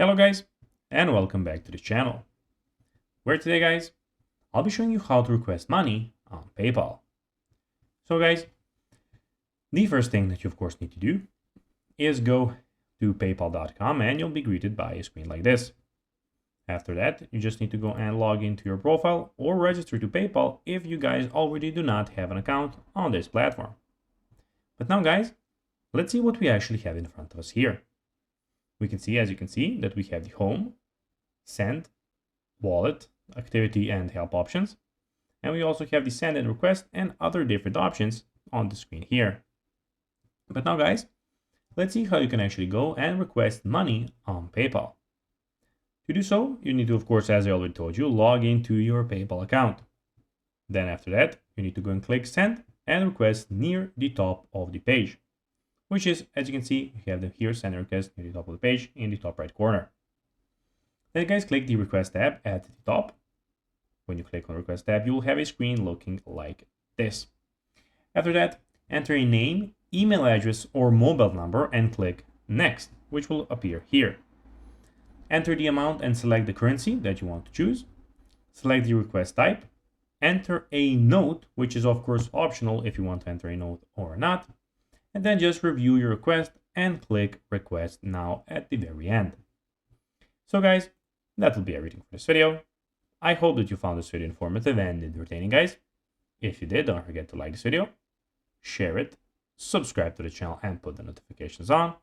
Hello guys, and welcome back to the channel, where today guys, I'll be showing you how to request money on PayPal. So guys, the first thing that you of course need to do is go to paypal.com and you'll be greeted by a screen like this. After that, you just need to go and log into your profile or register to PayPal if you guys already do not have an account on this platform. But now guys, let's see what we actually have in front of us here. We can see, as you can see, that we have the home, send, wallet, activity and help options. And we also have the send and request and other different options on the screen here. But now guys, let's see how you can actually go and request money on PayPal. To do so, you need to, of course, as I already told you, log into your PayPal account. Then after that, you need to go and click send and request near the top of the page, which is, as you can see, we have them here, send and request near the top of the page in the top right corner. Then guys, click the request tab at the top. When you click on the request tab, you will have a screen looking like this. After that, enter a name, email address, or mobile number and click next, which will appear here. Enter the amount and select the currency that you want to choose. Select the request type. Enter a note, which is of course optional if you want to enter a note or not. And then just review your request and click request now at the very end. So guys, that will be everything for this video. I hope that you found this video informative and entertaining guys. If you did, don't forget to like this video, share it, subscribe to the channel and put the notifications on,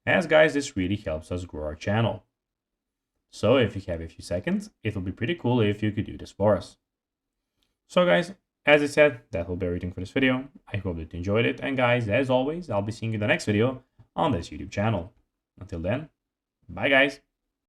as guys, this really helps us grow our channel. So if you have a few seconds, it will be pretty cool if you could do this for us. So guys, as I said, that will be everything for this video. I hope that you enjoyed it. And guys, as always, I'll be seeing you in the next video on this YouTube channel. Until then, bye guys.